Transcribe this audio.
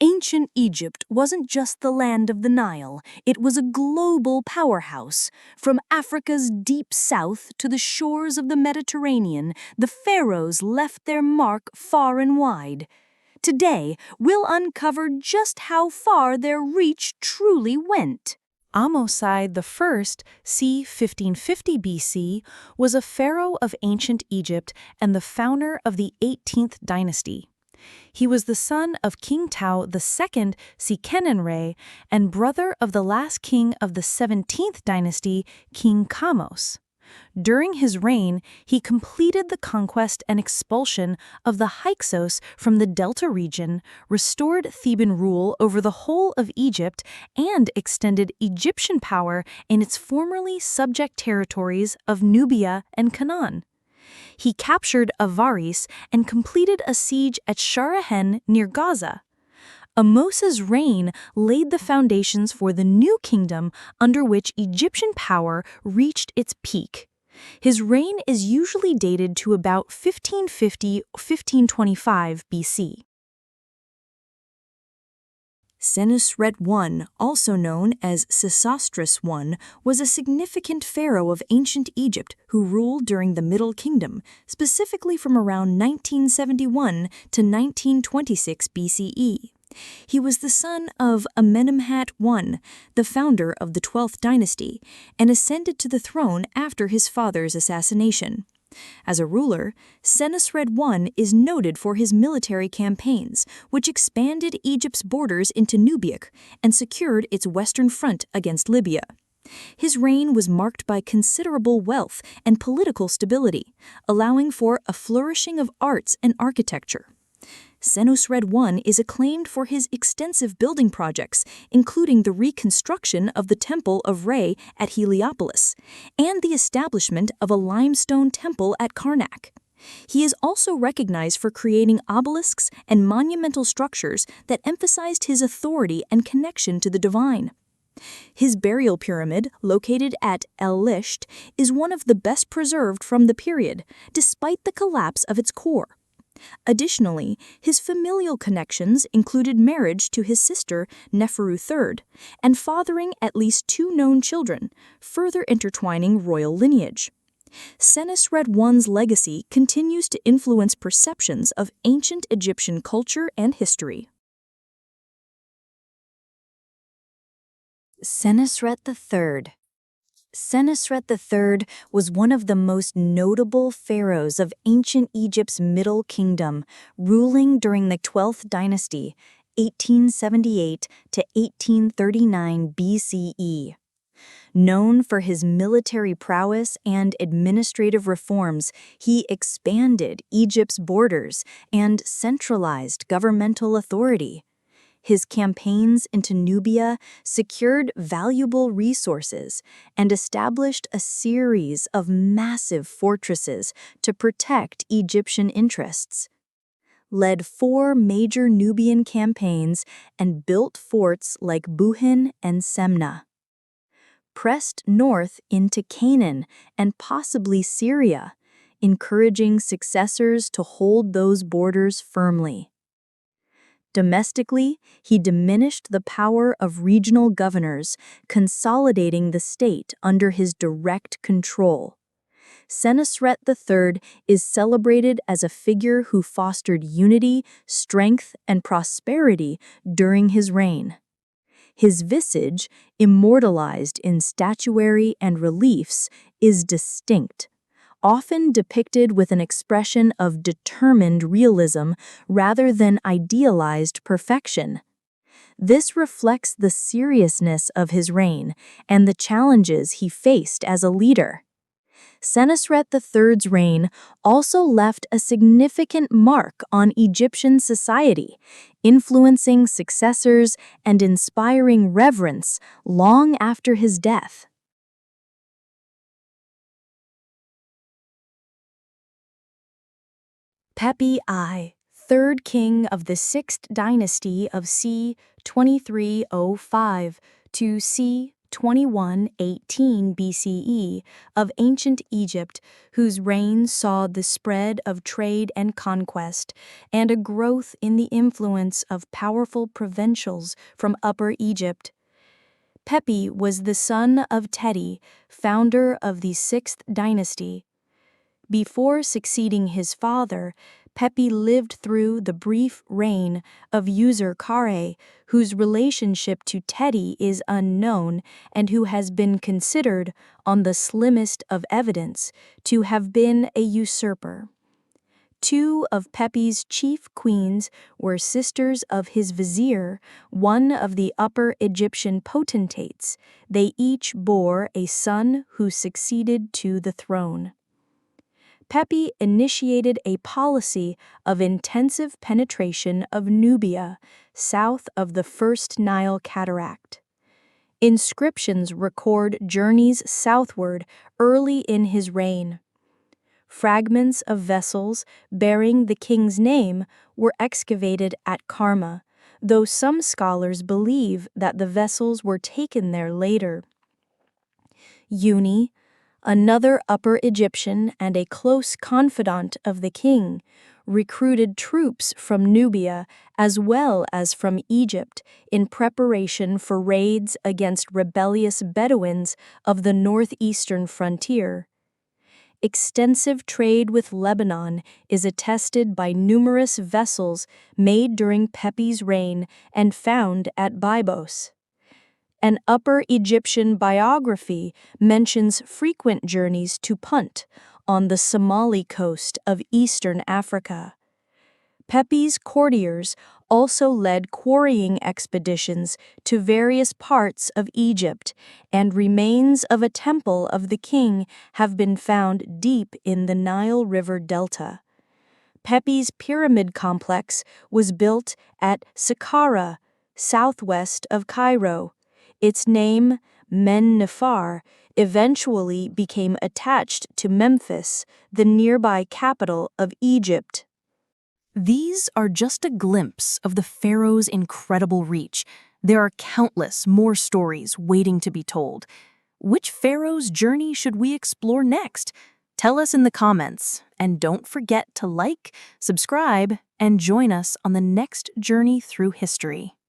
Ancient Egypt wasn't just the land of the Nile, it was a global powerhouse. From Africa's deep south to the shores of the Mediterranean, the pharaohs left their mark far and wide. Today, we'll uncover just how far their reach truly went. Ahmose I, c. 1550 BC, was a pharaoh of ancient Egypt and the founder of the 18th dynasty. He was the son of King Tao II, Senusret, and brother of the last king of the 17th dynasty, King Ahmose. During his reign, he completed the conquest and expulsion of the Hyksos from the Delta region, restored Theban rule over the whole of Egypt, and extended Egyptian power in its formerly subject territories of Nubia and Canaan. He captured Avaris and completed a siege at Sharahen near Gaza. Ahmose's reign laid the foundations for the new kingdom under which Egyptian power reached its peak. His reign is usually dated to about 1550–1525 BC. Senusret I, also known as Sesostris I, was a significant pharaoh of ancient Egypt who ruled during the Middle Kingdom, specifically from around 1971 to 1926 BCE. He was the son of Amenemhat I, the founder of the 12th dynasty, and ascended to the throne after his father's assassination. As a ruler, Senusret I is noted for his military campaigns, which expanded Egypt's borders into Nubia and secured its western front against Libya. His reign was marked by considerable wealth and political stability, allowing for a flourishing of arts and architecture. Senusret I is acclaimed for his extensive building projects, including the reconstruction of the Temple of Re at Heliopolis and the establishment of a limestone temple at Karnak. He is also recognized for creating obelisks and monumental structures that emphasized his authority and connection to the divine. His burial pyramid, located at El Lisht, is one of the best preserved from the period, despite the collapse of its core. Additionally, his familial connections included marriage to his sister Neferu III and fathering at least 2 known children, further intertwining royal lineage. Senusret I's legacy continues to influence perceptions of ancient Egyptian culture and history. Senusret III. Senusret III was one of the most notable pharaohs of ancient Egypt's Middle Kingdom, ruling during the 12th dynasty, 1878 to 1839 BCE. Known for his military prowess and administrative reforms, he expanded Egypt's borders and centralized governmental authority. His campaigns into Nubia secured valuable resources and established a series of massive fortresses to protect Egyptian interests. Led 4 major Nubian campaigns and built forts like Buhin and Semna. Pressed north into Canaan and possibly Syria, encouraging successors to hold those borders firmly. Domestically, he diminished the power of regional governors, consolidating the state under his direct control. Senusret III is celebrated as a figure who fostered unity, strength, and prosperity during his reign. His visage, immortalized in statuary and reliefs, is distinct, often depicted with an expression of determined realism rather than idealized perfection. This reflects the seriousness of his reign and the challenges he faced as a leader. Senusret III's reign also left a significant mark on Egyptian society, influencing successors and inspiring reverence long after his death. Pepi I, 3rd king of the 6th dynasty of c. 2305 to c. 2118 BCE of ancient Egypt, whose reign saw the spread of trade and conquest and a growth in the influence of powerful provincials from Upper Egypt. Pepi was the son of Teti, founder of the 6th dynasty. Before succeeding his father, Pepi lived through the brief reign of User-Kare, whose relationship to Teti is unknown and who has been considered, on the slimmest of evidence, to have been a usurper. 2 of Pepi's chief queens were sisters of his vizier, one of the Upper Egyptian potentates. They each bore a son who succeeded to the throne. Pepi initiated a policy of intensive penetration of Nubia, south of the first Nile cataract. Inscriptions record journeys southward early in his reign. Fragments of vessels bearing the king's name were excavated at Karma, though some scholars believe that the vessels were taken there later. Uni, another Upper Egyptian and a close confidant of the king, recruited troops from Nubia as well as from Egypt in preparation for raids against rebellious Bedouins of the northeastern frontier. Extensive trade with Lebanon is attested by numerous vessels made during Pepi's reign and found at Byblos. An Upper Egyptian biography mentions frequent journeys to Punt on the Somali coast of eastern Africa. Pepi's courtiers also led quarrying expeditions to various parts of Egypt, and remains of a temple of the king have been found deep in the Nile River delta. Pepi's pyramid complex was built at Saqqara, southwest of Cairo. Its name, Men-Nefer, eventually became attached to Memphis, the nearby capital of Egypt. These are just a glimpse of the pharaoh's incredible reach. There are countless more stories waiting to be told. Which pharaoh's journey should we explore next? Tell us in the comments, and don't forget to like, subscribe, and join us on the next journey through history.